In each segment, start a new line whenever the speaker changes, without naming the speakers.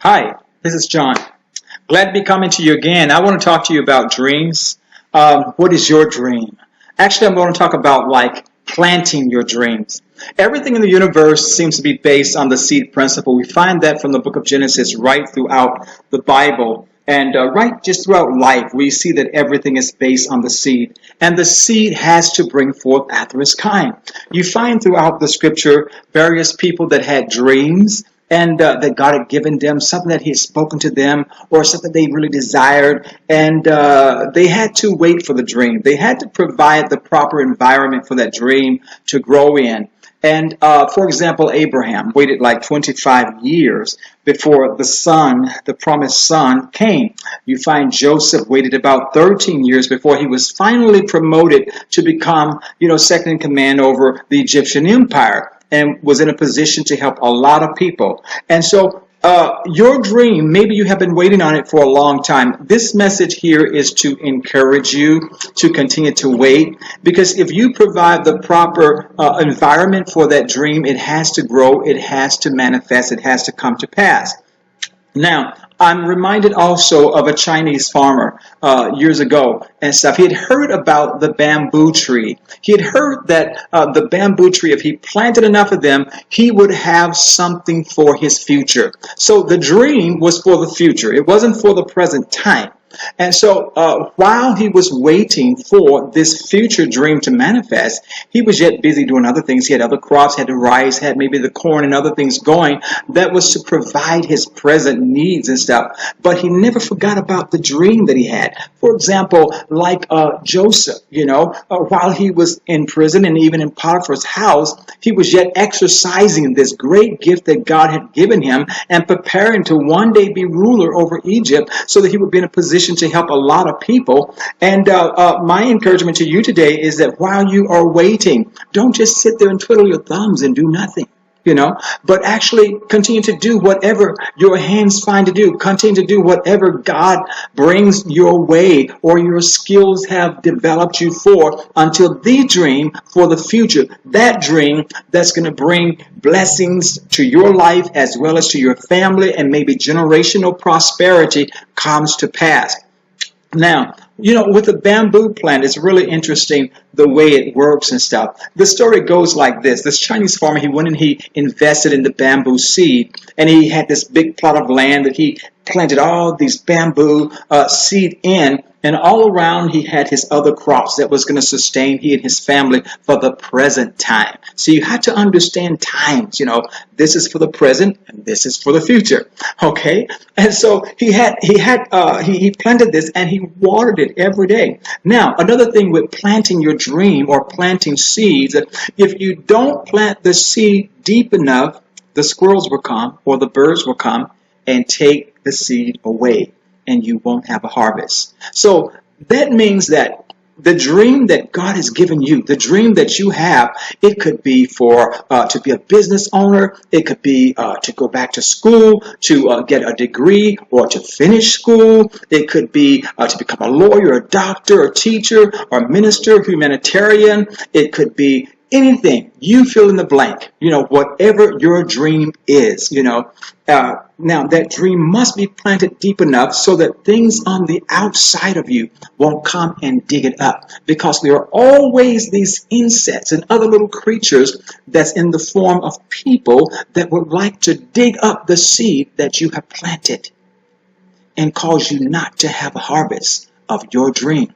Hi, this is John. Glad to be coming to you again. I want to talk to you about dreams. What is your dream? Actually, I'm going to talk about planting your dreams. Everything in the universe seems to be based on the seed principle. We find that from the book of Genesis right throughout the Bible. And right just throughout life, we see that everything is based on the seed. And the seed has to bring forth after its kind. You find throughout the scripture various people that had dreams and that God had given them, something that He had spoken to them, or something they really desired, and they had to wait for the dream. They had to provide the proper environment for that dream to grow in. And for example, Abraham waited like 25 years before the son, the promised son, came. You find Joseph waited about 13 years before he was finally promoted to become, second in command over the Egyptian empire, and was in a position to help a lot of people. And so your dream, maybe you have been waiting on it for a long time. This message here is to encourage you to continue to wait, because if you provide the proper environment for that dream, it has to grow, it has to manifest, it has to come to pass. Now, I'm reminded also of a Chinese farmer years ago and stuff. He had heard about the bamboo tree. He had heard that the bamboo tree, if he planted enough of them, he would have something for his future. So the dream was for the future. It wasn't for the present time. And so while he was waiting for this future dream to manifest, he was yet busy doing other things. He had other crops, had the rice, had maybe the corn and other things going that was to provide his present needs and stuff. But he never forgot about the dream that he had. For example, like Joseph, while he was in prison and even in Potiphar's house, he was yet exercising this great gift that God had given him and preparing to one day be ruler over Egypt so that he would be in a position to help a lot of people. And my encouragement to you today is that while you are waiting, don't just sit there and twiddle your thumbs and do nothing, but actually continue to do whatever your hands find to do. Continue to do whatever God brings your way or your skills have developed you for until the dream for the future, that dream that's going to bring blessings to your life as well as to your family and maybe generational prosperity comes to pass. Now, with the bamboo plant, it's really interesting the way it works and stuff. The story goes like this. This Chinese farmer, he went and he invested in the bamboo seed, and he had this big plot of land that he planted all these bamboo seed in, and all around he had his other crops that was going to sustain he and his family for the present time. So you had to understand times, this is for the present and this is for the future. Okay? And so he planted this and he watered it every day. Now, another thing with planting your dream or planting seeds, if you don't plant the seed deep enough, the squirrels will come or the birds will come and take the seed away, and you won't have a harvest. So that means that the dream that God has given you, the dream that you have, it could be for to be a business owner. It could be to go back to school, to get a degree or to finish school. It could be to become a lawyer, a doctor, a teacher, or a minister, humanitarian. It could be anything. You fill in the blank, whatever your dream is, now that dream must be planted deep enough so that things on the outside of you won't come and dig it up, because there are always these insects and other little creatures that's in the form of people that would like to dig up the seed that you have planted and cause you not to have a harvest of your dream.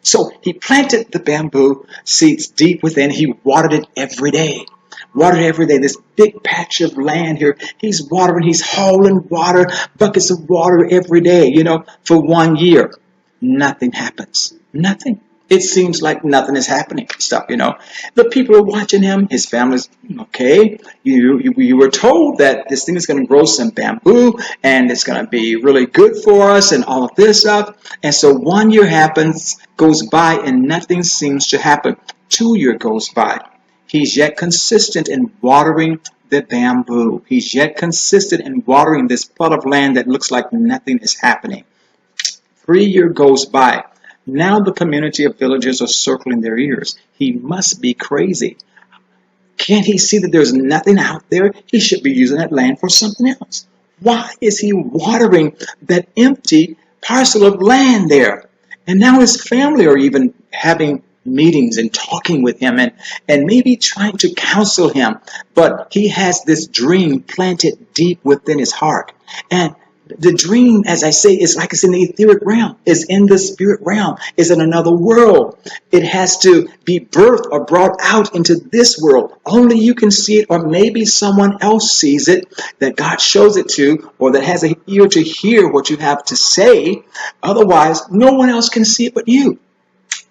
So he planted the bamboo seeds deep within. He watered it every day. Watered every day. This big patch of land here. He's watering. He's hauling water, buckets of water every day, for 1 year. Nothing happens. Nothing. It seems like nothing is happening. Stuff, The people are watching him. His family's, okay, you were told that this thing is going to grow some bamboo and it's going to be really good for us and all of this stuff. And so 1 year goes by and nothing seems to happen. 2 years goes by. He's yet consistent in watering the bamboo. He's yet consistent in watering this plot of land that looks like nothing is happening. 3 years goes by. Now the community of villagers are circling their ears. He must be crazy. Can't he see that there's nothing out there? He should be using that land for something else. Why is he watering that empty parcel of land there? And now his family are even having meetings and talking with him and maybe trying to counsel him. But he has this dream planted deep within his heart. And the dream, as I say, is like it's in the etheric realm, is in the spirit realm, is in another world. It has to be birthed or brought out into this world. Only you can see it, or maybe someone else sees it that God shows it to, or that has an ear to hear what you have to say. Otherwise, no one else can see it but you.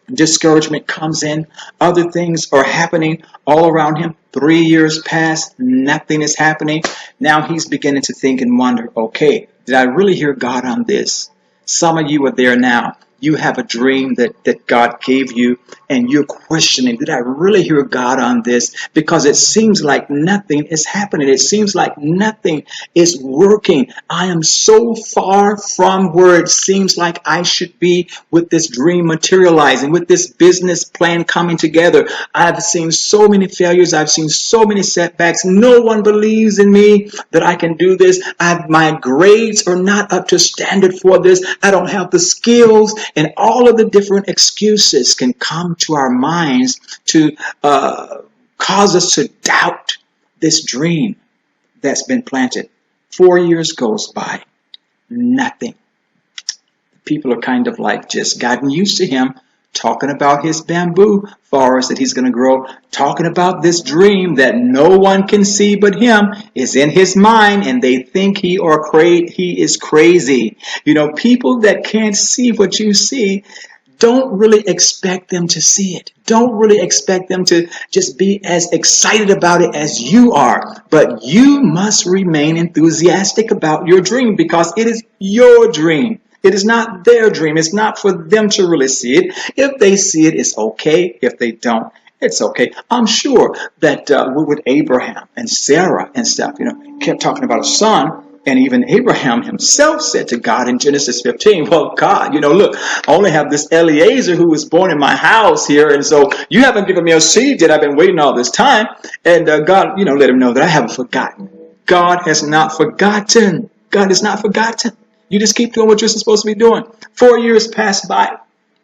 Discouragement comes in. Other things are happening all around him. 3 years pass, nothing is happening. Now he's beginning to think and wonder, okay, did I really hear God on this? Some of you are there now. You have a dream that God gave you, and you're questioning, did I really hear God on this? Because it seems like nothing is happening. It seems like nothing is working. I am so far from where it seems like I should be with this dream materializing, with this business plan coming together. I've seen so many failures. I've seen so many setbacks. No one believes in me that I can do this. My grades are not up to standard for this. I don't have the skills. And all of the different excuses can come to our minds to cause us to doubt this dream that's been planted. 4 years goes by, nothing. People are kind of like just gotten used to him talking about his bamboo forest that he's going to grow, talking about this dream that no one can see but him is in his mind, and they think he is crazy. You know, people that can't see what you see, don't really expect them to see it. Don't really expect them to just be as excited about it as you are. But you must remain enthusiastic about your dream, because it is your dream. It is not their dream. It's not for them to really see it. If they see it, it's okay. If they don't, it's okay. I'm sure that with Abraham and Sarah and stuff, kept talking about a son. And even Abraham himself said to God in Genesis 15, well, God, look, I only have this Eliezer who was born in my house here. And so you haven't given me a seed yet. I've been waiting all this time. And God, let him know that I haven't forgotten. God has not forgotten. God has not forgotten. You just keep doing what you're supposed to be doing. 4 years pass by.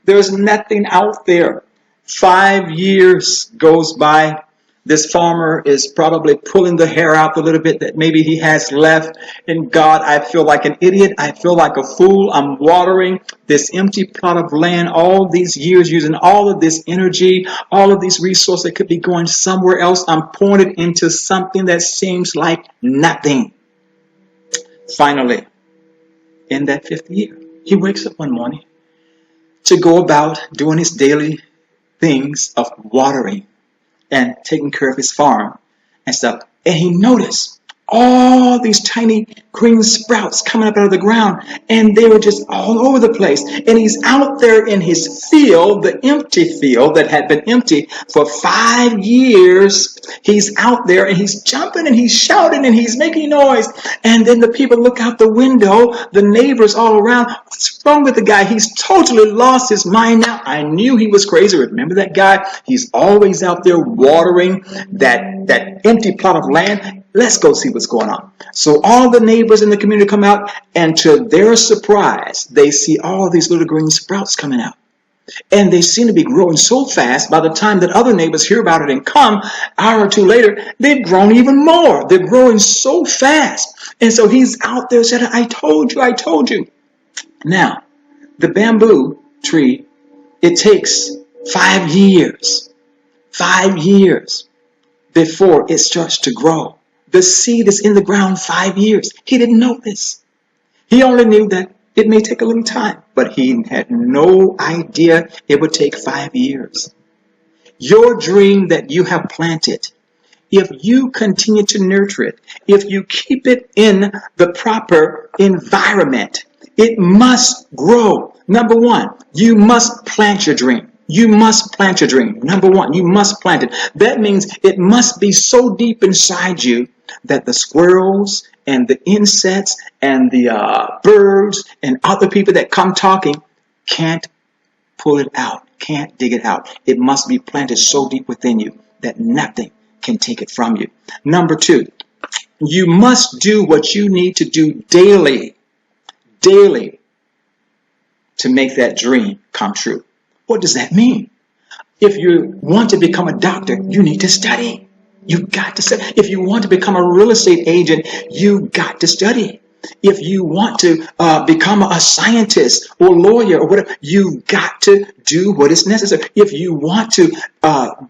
There's nothing out there. 5 years goes by. This farmer is probably pulling the hair out a little bit that maybe he has left. And God, I feel like an idiot. I feel like a fool. I'm watering this empty plot of land all these years, using all of this energy, all of these resources that could be going somewhere else. I'm pouring it into something that seems like nothing. Finally, in that 5th year, he wakes up one morning to go about doing his daily things of watering and taking care of his farm and stuff. And he noticed all these tiny green sprouts coming up out of the ground, and they were just all over the place. And he's out there in his field, the empty field that had been empty for 5 years. He's out there and he's jumping and he's shouting and he's making noise. And then the people look out the window, the neighbors all around. What's wrong with the guy? He's totally lost his mind now. I knew he was crazy. Remember that guy? He's always out there watering that empty plot of land. Let's go see what's going on. So all the neighbors in the community come out, and to their surprise, they see all these little green sprouts coming out. And they seem to be growing so fast. By the time that other neighbors hear about it and come, an hour or two later, they've grown even more. They're growing so fast. And so he's out there saying, I told you. Now, the bamboo tree, it takes 5 years. 5 years before it starts to grow. The seed is in the ground 5 years. He didn't know this. He only knew that it may take a little time, but he had no idea it would take 5 years. Your dream that you have planted, if you continue to nurture it, if you keep it in the proper environment, it must grow. Number one, you must plant your dream. You must plant your dream. Number one, you must plant it. That means it must be so deep inside you that the squirrels and the insects and the birds and other people that come talking can't pull it out, can't dig it out. It must be planted so deep within you that nothing can take it from you. Number two, You must do what you need to do daily, daily, to make that dream come true. What does that mean? If you want to become a doctor, you need to study. You got to study. If you want to become a real estate agent, you got to study. If you want to become a scientist or lawyer or whatever, you got to do what is necessary. If you want to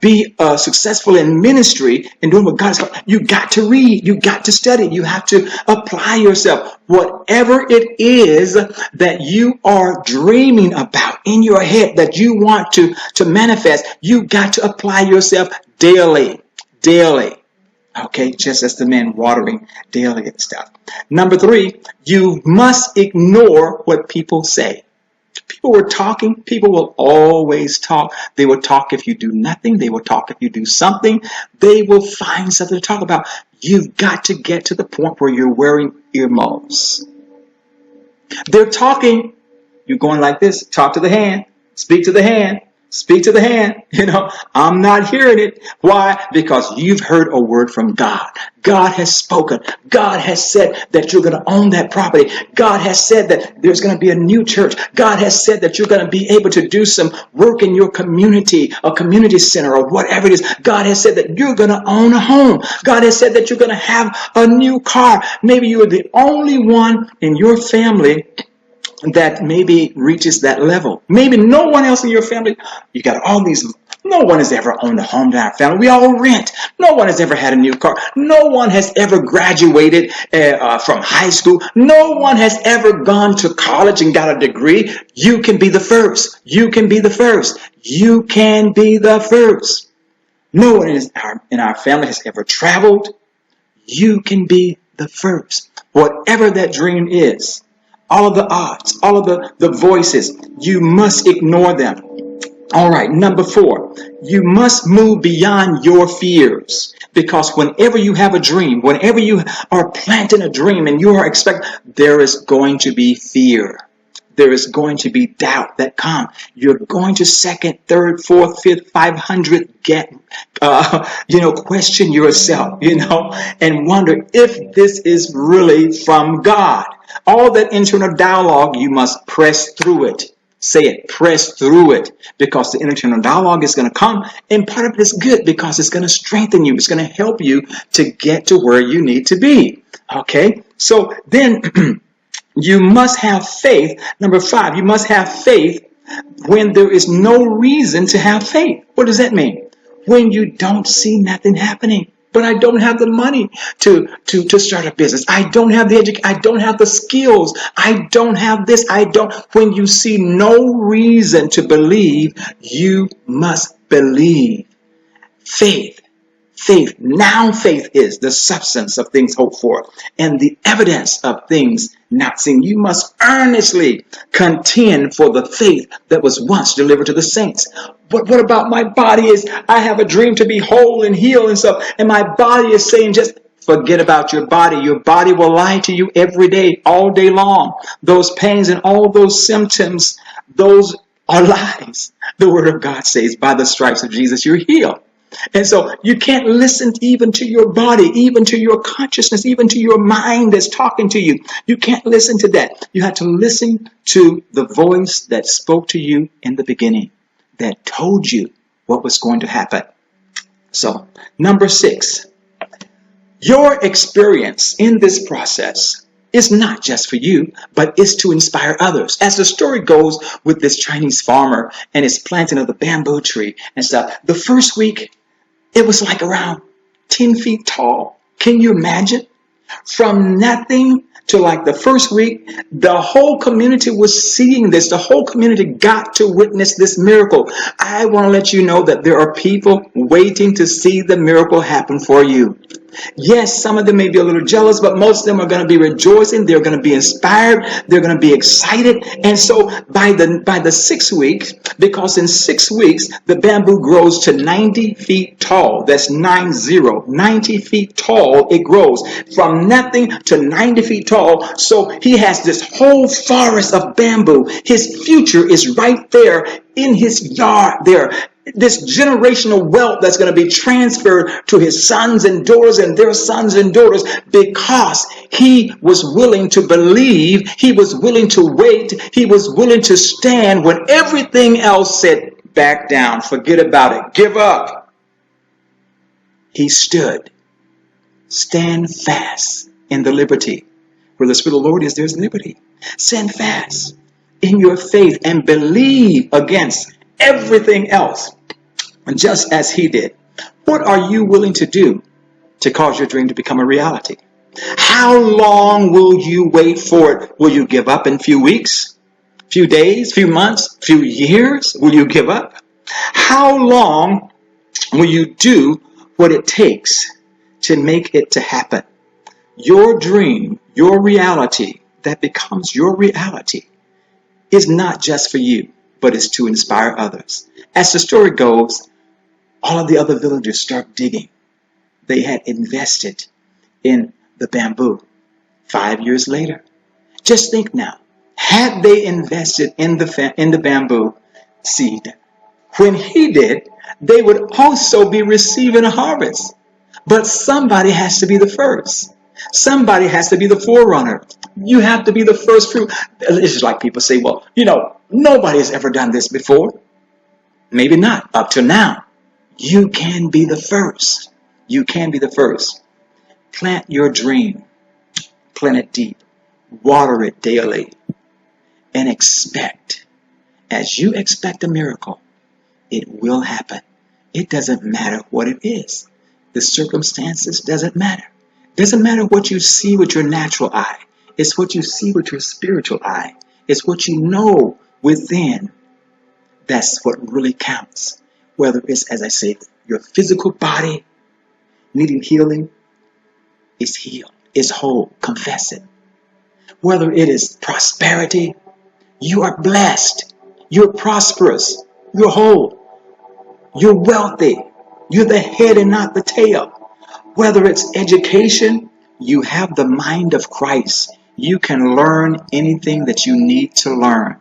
be successful in ministry and doing what God has called, you got to read. You got to study. You have to apply yourself. Whatever it is that you are dreaming about in your head that you want to manifest, you got to apply yourself daily. Daily. Okay, just as the man watering daily and stuff. Number 3, you must ignore what people say. People were talking. People will always talk. They will talk if you do nothing. They will talk if you do something. They will find something to talk about. You've got to get to the point where you're wearing earmuffs. They're talking. You're going like this. Talk to the hand. Speak to the hand. Speak to the hand. I'm not hearing it. Why? Because you've heard a word from God. God has spoken. God has said that you're going to own that property. God has said that there's going to be a new church. God has said that you're going to be able to do some work in your community, a community center or whatever it is. God has said that you're going to own a home. God has said that you're going to have a new car. Maybe you're the only one in your family that maybe reaches that level. Maybe no one else in your family. You got all these. No one has ever owned a home in our family. We all rent. No one has ever had a new car. No one has ever graduated from high school. No one has ever gone to college and got a degree. You can be the first. You can be the first. You can be the first. No one in our family has ever traveled. You can be the first. Whatever that dream is. All of the odds, all of the voices, you must ignore them. All right, number 4, you must move beyond your fears. Because whenever you have a dream, whenever you are planting a dream and you are expecting, there is going to be fear. There is going to be doubt that comes. You're going to second, third, fourth, fifth, 500 question yourself, and wonder if this is really from God. All that internal dialogue, you must press through it. Say it, press through it, because the internal dialogue is going to come, and part of it is good because it's going to strengthen you. It's going to help you to get to where you need to be. Okay, so then you must have faith. Number 5, you must have faith when there is no reason to have faith. What does that mean? When you don't see nothing happening. But I don't have the money to start a business. I don't have the education. I don't have the skills. I don't have this. When you see no reason to believe, you must believe. Faith. Now faith is the substance of things hoped for and the evidence of things not seen. You must earnestly contend for the faith that was once delivered to the saints. But what about my body? I have a dream to be whole and healed and stuff. And my body is saying, just forget about your body. Your body will lie to you every day, all day long. Those pains and all those symptoms, those are lies. The word of God says, by the stripes of Jesus, you're healed. And so you can't listen even to your body, even to your consciousness, even to your mind that's talking to you. You can't listen to that. You have to listen to the voice that spoke to you in the beginning, that told you what was going to happen. So, number 6, your experience in this process is not just for you, but it's to inspire others. As the story goes with this Chinese farmer and his planting of the bamboo tree and stuff, the first week, it was like around 10 feet tall. Can you imagine? From nothing to like the first week, the whole community was seeing this. The whole community got to witness this miracle. I want to let you know that there are people waiting to see the miracle happen for you. Yes, some of them may be a little jealous, but most of them are going to be rejoicing. They're going to be inspired. They're going to be excited. And so by the 6 weeks, because in 6 weeks, the bamboo grows to 90 feet tall. That's 90 feet tall. It grows from nothing to 90 feet tall. So he has this whole forest of bamboo. His future is right there in his yard there. this generational wealth that's going to be transferred to his sons and daughters and their sons and daughters, because he was willing to believe, he was willing to wait, he was willing to stand when everything else said, back down, forget about it, give up. He stood. Stand fast in the liberty. Where the Spirit of the Lord is, there's liberty. Stand fast in your faith and believe against everything else, just as he did. What are you willing to do to cause your dream to become a reality? How long will you wait for it? Will you give up in a few weeks, few days, few months, few years? Will you give up? How long will you do what it takes to make it to happen? Your dream, your reality that becomes your reality is not just for you, but is to inspire others. As the story goes, all of the other villagers start digging. They had invested in the bamboo. 5 years later, just think now, had they invested in the bamboo seed, when he did, they would also be receiving a harvest. But somebody has to be the first. Somebody has to be the forerunner. You have to be the first fruit. It's just like people say, well, nobody has ever done this before. Maybe not up to now. You can be the first. You can be the first. Plant your dream. Plant it deep. Water it daily. And expect. As you expect a miracle, it will happen. It doesn't matter what it is. The circumstances doesn't matter. Doesn't matter what you see with your natural eye. It's what you see with your spiritual eye. It's what you know within. That's what really counts. Whether it's, as I say, your physical body needing healing, is healed, is whole. Confess it. Whether it is prosperity, you are blessed. You're prosperous. You're whole. You're wealthy. You're the head and not the tail. Whether it's education, you have the mind of Christ. You can learn anything that you need to learn.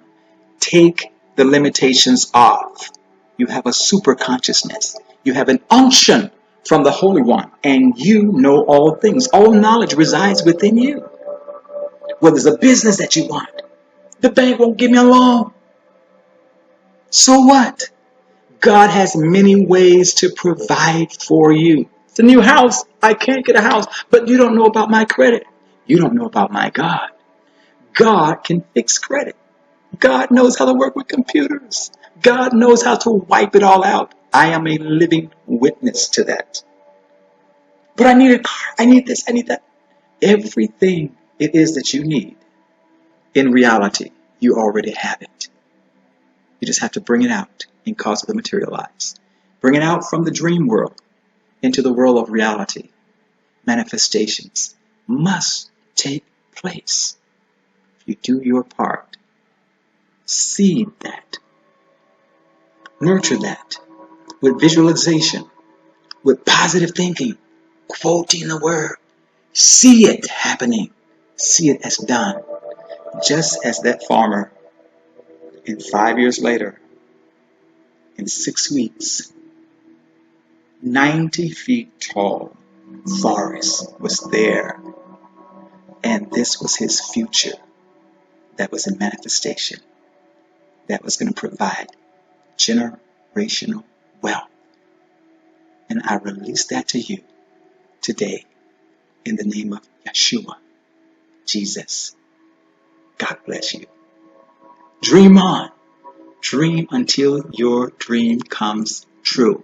Take the limitations off. You have a super consciousness. You have an unction from the Holy One, and you know all things. All knowledge resides within you. Whether it's a business that you want, the bank won't give me a loan. So what? God has many ways to provide for you. It's a new house. I can't get a house, but you don't know about my credit. You don't know about my God. God can fix credit. God knows how to work with computers. God knows how to wipe it all out. I am a living witness to that. But I need a car. I need this. I need that. Everything it is that you need, in reality, you already have it. You just have to bring it out and cause it to materialize. Bring it out from the dream world into the world of reality. Manifestations must take place. If you do your part, seed that, nurture that with visualization, with positive thinking, quoting the word. See it happening. See it as done. Just as that farmer, in 5 years later, in 6 weeks, 90 feet tall forest was there. And this was his future that was in manifestation, that was going to provide generational wealth. And I release that to you today in the name of Yeshua, Jesus. God bless you. Dream on. Dream until your dream comes true.